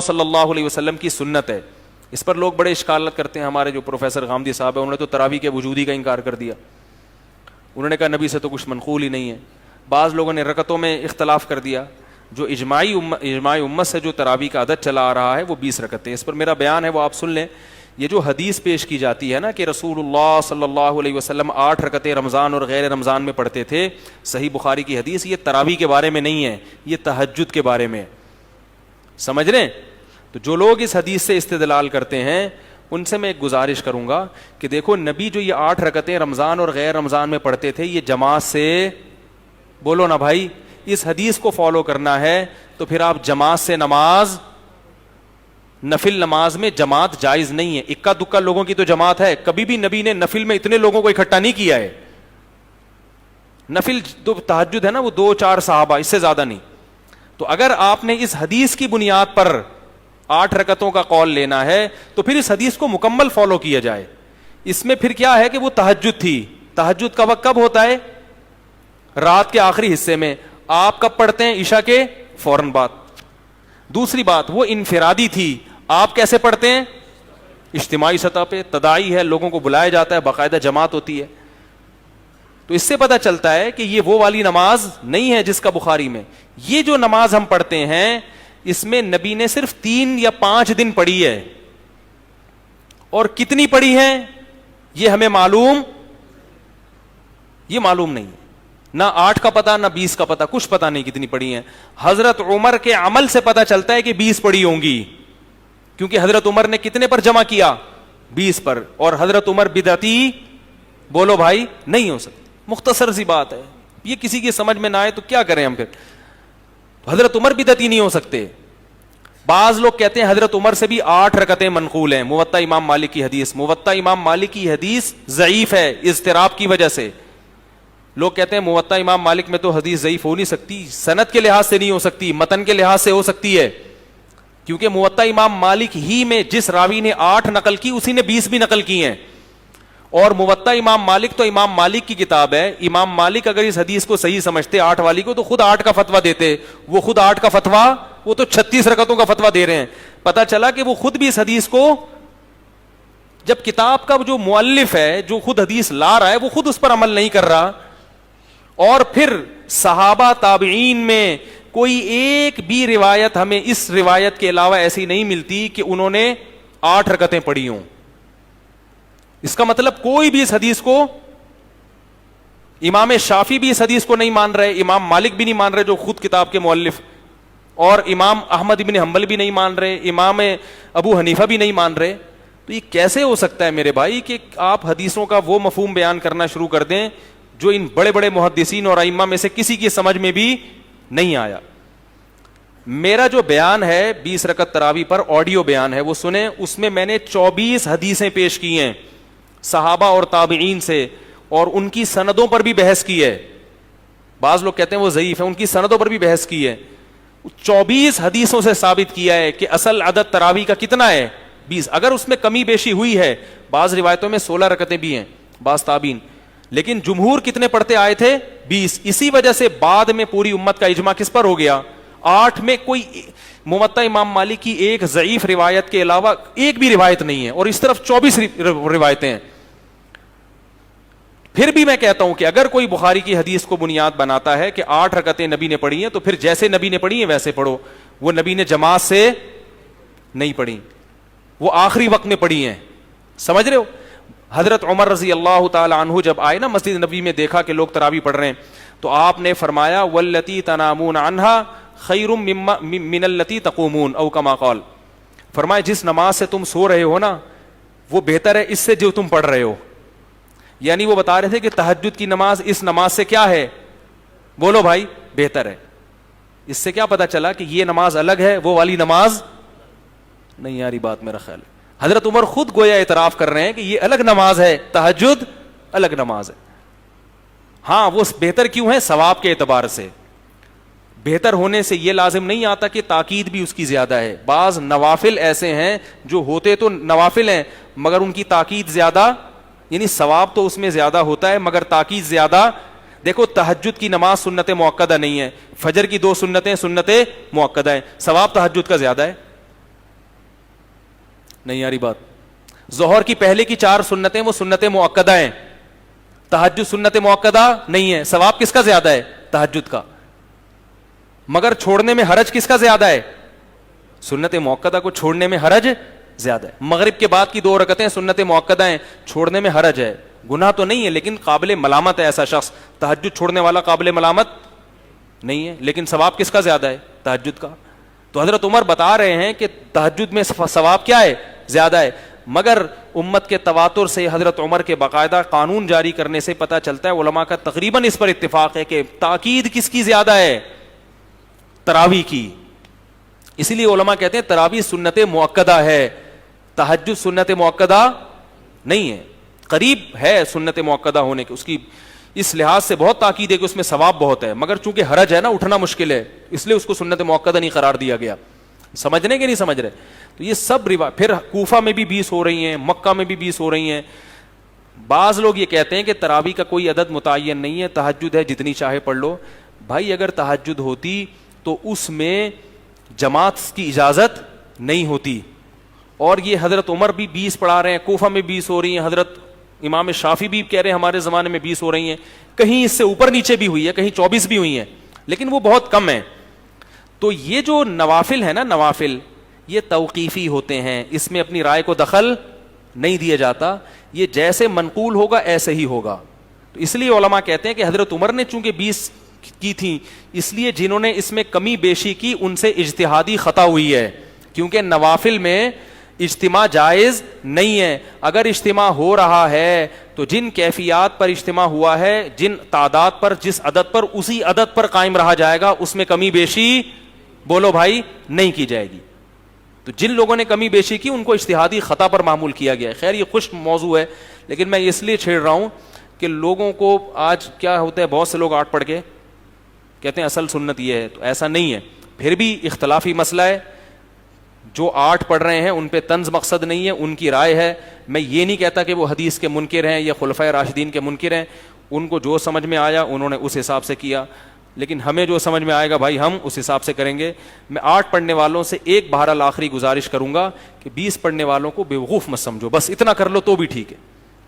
صلی اللہ علیہ وسلم کی سنت ہے. اس پر لوگ بڑے اشکالات کرتے ہیں. ہمارے جو پروفیسر غامدی صاحب ہیں انہوں نے تو تراویح کے وجود ہی کا انکار کر دیا. انہوں نے کہا نبی سے تو کچھ منقول ہی نہیں ہے. بعض لوگوں نے رکعتوں میں اختلاف کر دیا. جو اجماعی امت سے جو تراویح کا عدد چلا آ رہا ہے وہ 20 رکعتیں. اس پر میرا بیان ہے وہ آپ سن لیں. یہ جو حدیث پیش کی جاتی ہے نا کہ رسول اللہ صلی اللہ علیہ وسلم 8 رکعتیں رمضان اور غیر رمضان میں پڑھتے تھے, صحیح بخاری کی حدیث, یہ تراویح کے بارے میں نہیں ہے, یہ تہجد کے بارے میں. سمجھ رہے ہیں؟ تو جو لوگ اس حدیث سے استدلال کرتے ہیں ان سے میں ایک گزارش کروں گا کہ دیکھو نبی جو یہ 8 رکعتیں رمضان اور غیر رمضان میں پڑھتے تھے یہ جماعت سے, بولو نا بھائی, اس حدیث کو فالو کرنا ہے تو پھر آپ جماعت سے نماز, نفل نماز میں جماعت جائز نہیں ہے. اکا دکا لوگوں کی تو جماعت ہے, کبھی بھی نبی نے نفل میں اتنے لوگوں کو اکٹھا نہیں کیا ہے. نفل تو تہجد ہے نا وہ 2-4 صحابہ, اس سے زیادہ نہیں. تو اگر آپ نے اس حدیث کی بنیاد پر 8 رکعتوں کا قول لینا ہے تو پھر اس حدیث کو مکمل فالو کیا جائے. اس میں پھر کیا ہے کہ وہ تہجد تھی. تہجد کا وقت کب ہوتا ہے؟ رات کے آخری حصے میں. آپ کب پڑھتے ہیں؟ عشاء کے فوراً بعد. دوسری بات, وہ انفرادی تھی. آپ کیسے پڑھتے ہیں؟ اجتماعی سطح پہ. تداعی ہے, لوگوں کو بلایا جاتا ہے, باقاعدہ جماعت ہوتی ہے. تو اس سے پتہ چلتا ہے کہ یہ وہ والی نماز نہیں ہے جس کا بخاری میں. یہ جو نماز ہم پڑھتے ہیں اس میں نبی نے صرف 3 یا 5 دن پڑھی ہے, اور کتنی پڑھی ہے یہ ہمیں معلوم نہیں ہے. نہ 8 کا پتہ نہ 20 کا پتہ, کچھ پتہ نہیں کتنی پڑھی ہیں. حضرت عمر کے عمل سے پتہ چلتا ہے کہ 20 پڑھی ہوں گی, کیونکہ حضرت عمر نے کتنے پر جمع کیا؟ 20 پر. اور حضرت عمر بدعتی, بولو بھائی, نہیں ہو سکتے. مختصر سی بات ہے, یہ کسی کی سمجھ میں نہ آئے تو کیا کریں ہم پھر. حضرت عمر بدعتی نہیں ہو سکتے. بعض لوگ کہتے ہیں حضرت عمر سے بھی 8 رکعتیں منقول ہیں. موطا امام مالک کی حدیث, موطا امام مالک کی حدیث ضعیف ہے اضطراب کی وجہ سے. لوگ کہتے ہیں موطا امام مالک میں تو حدیث ضعیف ہو نہیں سکتی. سند کے لحاظ سے نہیں ہو سکتی, متن کے لحاظ سے ہو سکتی ہے, کیونکہ موطا امام مالک ہی میں جس راوی نے 8 نقل کی اسی نے 20 بھی نقل کی ہیں. اور موطا امام مالک تو امام مالک کی کتاب ہے. امام مالک اگر اس حدیث کو صحیح سمجھتے 8 والی کو تو خود 8 کا فتویٰ دیتے. وہ خود 8 کا فتویٰ, وہ تو 36 رکعتوں کا فتویٰ دے رہے ہیں. پتہ چلا کہ وہ خود بھی اس حدیث کو, جب کتاب کا جو مؤلف ہے جو خود حدیث لا رہا ہے وہ خود اس پر عمل نہیں کر رہا. اور پھر صحابہ تابعین میں کوئی ایک بھی روایت ہمیں اس روایت کے علاوہ ایسی نہیں ملتی کہ انہوں نے 8 رکعتیں پڑھی ہوں. اس کا مطلب کوئی بھی اس حدیث کو, امام شافعی بھی اس حدیث کو نہیں مان رہے, امام مالک بھی نہیں مان رہے جو خود کتاب کے مؤلف, اور امام احمد بن حنبل بھی نہیں مان رہے, امام ابو حنیفہ بھی نہیں مان رہے. تو یہ کیسے ہو سکتا ہے میرے بھائی کہ آپ حدیثوں کا وہ مفہوم بیان کرنا شروع کر دیں جو ان بڑے بڑے محدثین اور ائمہ میں سے کسی کی سمجھ میں بھی نہیں آیا. میرا جو بیان ہے 20 رکعت تراویح پر, آڈیو بیان ہے, وہ سنیں. اس میں نے 24 حدیثیں پیش کی ہیں صحابہ اور تابعین سے, اور ان کی سندوں پر بھی بحث کی ہے. بعض لوگ کہتے ہیں وہ ضعیف ہے, ان کی سندوں پر بھی بحث کی ہے. 24 حدیثوں سے ثابت کیا ہے کہ اصل عدد تراویح کا کتنا ہے؟ 20. اگر اس میں کمی بیشی ہوئی ہے, بعض روایتوں میں 16 رکعتیں بھی ہیں بعض تابعین, لیکن جمہور کتنے پڑھتے آئے تھے؟ 20. اسی وجہ سے بعد میں پوری امت کا اجماع کس پر ہو گیا؟ 8 میں کوئی موطا امام مالک کی ایک ضعیف روایت کے علاوہ ایک بھی روایت نہیں ہے, اور اس طرف 24 روایتیں ہیں. پھر بھی میں کہتا ہوں کہ اگر کوئی بخاری کی حدیث کو بنیاد بناتا ہے کہ 8 رکعتیں نبی نے پڑھی ہیں تو پھر جیسے نبی نے پڑھی ہیں ویسے پڑھو. وہ نبی نے جماعت سے نہیں پڑھی, وہ آخری وقت میں پڑھی ہیں. سمجھ رہے ہو؟ حضرت عمر رضی اللہ تعالی عنہ جب آئے نا مسجد نبی میں, دیکھا کہ لوگ تراویح پڑھ رہے ہیں, تو آپ نے فرمایا واللتی تنامون عنہا خیر من اللتی تقومون او کما قال. فرمایا جس نماز سے تم سو رہے ہو نا وہ بہتر ہے اس سے جو تم پڑھ رہے ہو. یعنی وہ بتا رہے تھے کہ تہجد کی نماز اس نماز سے کیا ہے؟ بولو بھائی, بہتر ہے. اس سے کیا پتا چلا کہ یہ نماز الگ ہے, وہ والی نماز نہیں. یاری بات میرا خیال ہے حضرت عمر خود گویا اعتراف کر رہے ہیں کہ یہ الگ نماز ہے, تہجد الگ نماز ہے. ہاں وہ بہتر کیوں ہے؟ ثواب کے اعتبار سے. بہتر ہونے سے یہ لازم نہیں آتا کہ تاکید بھی اس کی زیادہ ہے. بعض نوافل ایسے ہیں جو ہوتے تو نوافل ہیں مگر ان کی تاکید زیادہ, یعنی ثواب تو اس میں زیادہ ہوتا ہے مگر تاکید زیادہ. دیکھو تہجد کی نماز سنت مؤکدہ نہیں ہے, فجر کی 2 سنتیں سنت مؤکدہ ہیں, ثواب تہجد کا زیادہ ہے. نہیں آ رہی بات؟ ظہر کی پہلے کی 4 سنتیں وہ سنت مؤکدہ ہیں، تہجد سنت مؤکدہ نہیں ہے. ثواب کس کا زیادہ ہے؟ تہجد کا. مگر چھوڑنے میں حرج کس کا زیادہ ہے؟ سنت مؤکدہ کو چھوڑنے میں حرج زیادہ ہے. مغرب کے بعد کی 2 رکعتیں سنت مؤکدہ ہیں، چھوڑنے میں حرج ہے، گناہ تو نہیں ہے لیکن قابل ملامت ہے ایسا شخص. تہجد چھوڑنے والا قابل ملامت نہیں ہے، لیکن ثواب کس کا زیادہ ہے؟ تہجد کا. تو حضرت عمر بتا رہے ہیں کہ تہجد میں ثواب کیا ہے؟ زیادہ ہے. مگر امت کے تواتر سے، حضرت عمر کے باقاعدہ قانون جاری کرنے سے پتہ چلتا ہے، علماء کا تقریباً اس پر اتفاق ہے کہ تاکید کس کی زیادہ ہے؟ تراویح کی. اسی لیے علماء کہتے ہیں تراویح سنت مؤکدہ ہے، تہجد سنت مؤکدہ نہیں ہے. قریب ہے سنت مؤکدہ ہونے کے، اس کی اس لحاظ سے بہت تاکید ہے کہ اس میں ثواب بہت ہے، مگر چونکہ حرج ہے نا، اٹھنا مشکل ہے، اس لیے اس کو سنت مؤکدہ نہیں قرار دیا گیا. سمجھنے کے نہیں سمجھ رہے؟ تو یہ سب پھر کوفہ میں بھی 20 ہو رہی ہیں، مکہ میں بھی 20 ہو رہی ہیں. بعض لوگ یہ کہتے ہیں کہ تراویح کا کوئی عدد متعین نہیں ہے، تہجد ہے جتنی چاہے پڑھ لو. بھائی اگر تہجد ہوتی تو اس میں جماعت کی اجازت نہیں ہوتی. اور یہ حضرت عمر بھی 20 پڑھا رہے ہیں، کوفہ میں 20 ہو رہی ہیں، حضرت امام شافعی بھی کہہ رہے ہیں ہمارے زمانے میں 20 ہو رہی ہیں. کہیں اس سے اوپر نیچے بھی ہوئی ہے، کہیں 24 بھی ہوئی ہیں، لیکن وہ بہت کم ہیں. تو یہ جو نوافل ہے نا، نوافل یہ توقیفی ہوتے ہیں، اس میں اپنی رائے کو دخل نہیں دیا جاتا. یہ جیسے منقول ہوگا ایسے ہی ہوگا. تو اس لیے علماء کہتے ہیں کہ حضرت عمر نے چونکہ 20 کی تھی، اس لیے جنہوں نے اس میں کمی بیشی کی ان سے اجتہادی خطا ہوئی ہے، کیونکہ نوافل میں اجتماع جائز نہیں ہے. اگر اجتماع ہو رہا ہے تو جن کیفیات پر اجتماع ہوا ہے، جن تعداد پر، جس عدد پر، اسی عدد پر قائم رہا جائے گا، اس میں کمی بیشی بولو بھائی نہیں کی جائے گی. تو جن لوگوں نے کمی بیشی کی ان کو اجتہادی خطا پر معمول کیا گیا ہے. خیر یہ خشک موضوع ہے، لیکن میں اس لیے چھیڑ رہا ہوں کہ لوگوں کو آج کیا ہوتا ہے، بہت سے لوگ آٹھ پڑھ کے کہتے ہیں اصل سنت یہ ہے، تو ایسا نہیں ہے. پھر بھی اختلافی مسئلہ ہے. جو 8 پڑھ رہے ہیں ان پہ طنز مقصد نہیں ہے، ان کی رائے ہے. میں یہ نہیں کہتا کہ وہ حدیث کے منکر ہیں یا خلفائے راشدین کے منکر ہیں. ان کو جو سمجھ میں آیا انہوں نے اس حساب سے کیا، لیکن ہمیں جو سمجھ میں آئے گا بھائی ہم اس حساب سے کریں گے. میں 8 پڑھنے والوں سے ایک بہرحال آخری گزارش کروں گا کہ 20 پڑھنے والوں کو بیوقوف مت سمجھو، بس اتنا کر لو تو بھی ٹھیک ہے.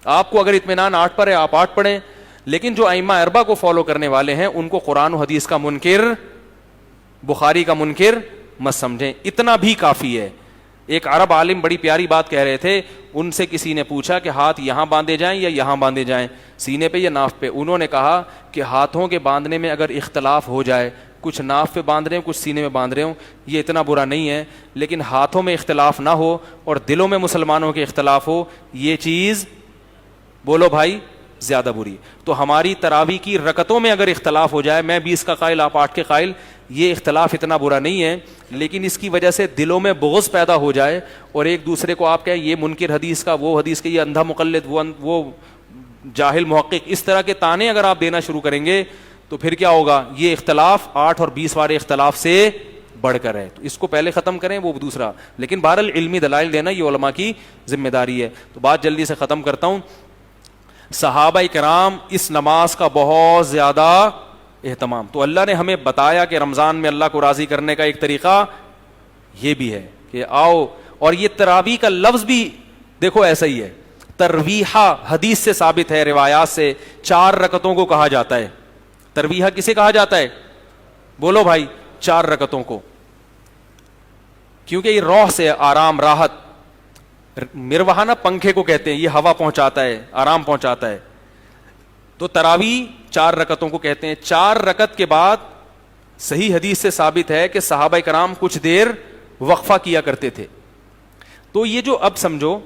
آپ کو اگر اطمینان 8 پر ہے آپ 8 پڑھیں، لیکن جو ائمہ اربعہ کو فالو کرنے والے ہیں ان کو قرآن و حدیث کا منکر، بخاری کا منکر مت سمجھیں، اتنا بھی کافی ہے. ایک عرب عالم بڑی پیاری بات کہہ رہے تھے، ان سے کسی نے پوچھا کہ ہاتھ یہاں باندھے جائیں یا یہاں باندھے جائیں، سینے پہ یا ناف پہ. انہوں نے کہا کہ ہاتھوں کے باندھنے میں اگر اختلاف ہو جائے، کچھ ناف پہ باندھ رہے ہوں کچھ سینے میں باندھ رہے ہوں، یہ اتنا برا نہیں ہے، لیکن ہاتھوں میں اختلاف نہ ہو اور دلوں میں مسلمانوں کے اختلاف ہو، یہ چیز بولو بھائی زیادہ بری. تو ہماری تراویح کی رکعتوں میں اگر اختلاف ہو جائے، میں 20 کا قائل آپ 8 کے قائل، یہ اختلاف اتنا برا نہیں ہے، لیکن اس کی وجہ سے دلوں میں بغض پیدا ہو جائے اور ایک دوسرے کو آپ کہیں یہ منکر حدیث کا، وہ حدیث کے، یہ اندھا مقلد، وہ جاہل محقق، اس طرح کے تانے اگر آپ دینا شروع کریں گے تو پھر کیا ہوگا؟ یہ اختلاف 8 اور 20 والے اختلاف سے بڑھ کر ہے. تو اس کو پہلے ختم کریں، وہ دوسرا. لیکن بہرحال علمی دلائل دینا یہ علماء کی ذمہ داری ہے. تو بات جلدی سے ختم کرتا ہوں. صحابہ کرام اس نماز کا بہت زیادہ اہتمام، تو اللہ نے ہمیں بتایا کہ رمضان میں اللہ کو راضی کرنے کا ایک طریقہ یہ بھی ہے کہ آؤ. اور یہ تراویح کا لفظ بھی دیکھو ایسا ہی ہے، ترویحہ حدیث سے ثابت ہے، روایات سے 4 رکعتوں کو کہا جاتا ہے. ترویحہ کسے کہا جاتا ہے؟ بولو بھائی 4 رکعتوں کو، کیونکہ یہ روح سے آرام، راحت. مروحانہ پنکھے کو کہتے ہیں، یہ ہوا پہنچاتا ہے، آرام پہنچاتا ہے. تو تراویح 4 رکعتوں کو کہتے ہیں. 4 رکعت کے بعد صحیح حدیث سے ثابت ہے کہ صحابہ کرام کچھ دیر وقفہ کیا کرتے تھے. تو یہ جو اب سمجھو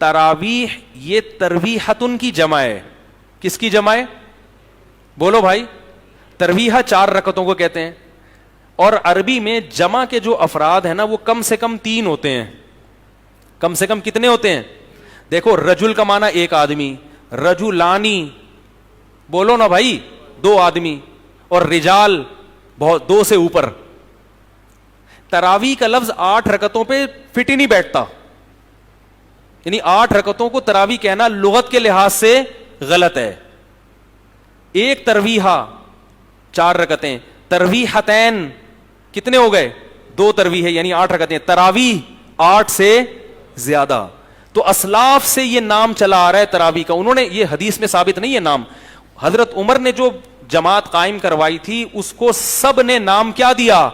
تراویح یہ ترویحتن کی جمع ہے. کس کی جمع ہے؟ بولو بھائی. ترویحہ 4 رکعتوں کو کہتے ہیں. اور عربی میں جمع کے جو افراد ہیں نا وہ کم سے کم 3 ہوتے ہیں. کم سے کم کتنے ہوتے ہیں؟ دیکھو رجل کا معنی ایک آدمی، رجلانی بولو نا بھائی 2 آدمی، اور رجال بہت 2 سے اوپر. تراویح کا لفظ 8 رکعتوں پہ فٹ ہی نہیں بیٹھتا، یعنی 8 رکعتوں کو تراویح کہنا لغت کے لحاظ سے غلط ہے. ایک ترویحہ 4 رکعتیں، ترویحتین کتنے ہو گئے؟ 2 ترویح ہے یعنی 8 رکعتیں. تراویح 8 سے زیادہ. تو اسلاف سے یہ نام چلا آ رہا ہے تراویح کا. انہوں نے, یہ حدیث میں ثابت نہیں ہے نام, حضرت عمر نے جو جماعت قائم کروائی تھی اس کو سب نے نام کیا دیا؟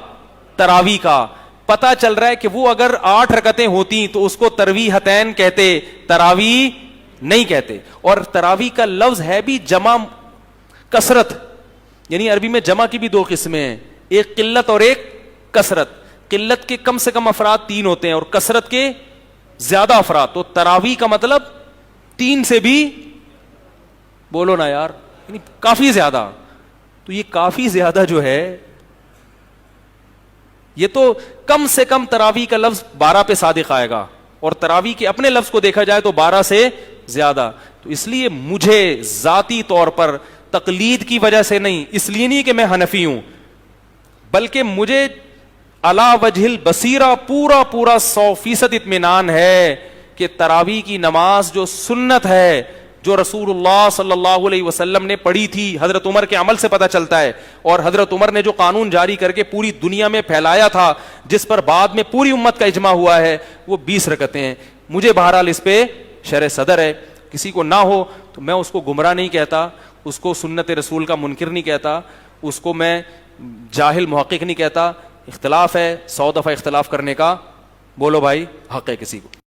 تراویح کا. پتا چل رہا ہے کہ وہ اگر 8 رکعتیں ہوتی تو اس کو ترویحتین کہتے, تراویح نہیں کہتے. اور تراویح کا لفظ ہے بھی جمع کثرت, یعنی عربی میں جمع کی بھی 2 قسمیں ہیں, ایک قلت اور ایک کثرت. قلت کے کم سے کم افراد 3 ہوتے ہیں اور کثرت کے زیادہ افراد. تو تراویح کا مطلب 3 سے بھی, بولو نا یار, یعنی کافی زیادہ. تو یہ کافی زیادہ جو ہے, یہ تو کم سے کم تراویح کا لفظ 12 پہ صادق آئے گا, اور تراویح کے اپنے لفظ کو دیکھا جائے تو 12 سے زیادہ. تو اس لیے مجھے ذاتی طور پر تقلید کی وجہ سے نہیں, اس لیے نہیں کہ میں حنفی ہوں, بلکہ مجھے علی وجہ البصیرہ پورا 100% اطمینان ہے کہ تراویح کی نماز جو سنت ہے, جو رسول اللہ صلی اللہ علیہ وسلم نے پڑھی تھی, حضرت عمر کے عمل سے پتہ چلتا ہے, اور حضرت عمر نے جو قانون جاری کر کے پوری دنیا میں پھیلایا تھا, جس پر بعد میں پوری امت کا اجماع ہوا ہے, وہ 20 رکعتیں ہیں. مجھے بہرحال اس پہ شرح صدر ہے. کسی کو نہ ہو تو میں اس کو گمراہ نہیں کہتا, اس کو سنت رسول کا منکر نہیں کہتا, اس کو میں جاہل محقق نہیں کہتا. اختلاف ہے, 100 دفعہ اختلاف کرنے کا, بولو بھائی, حق ہے کسی کو.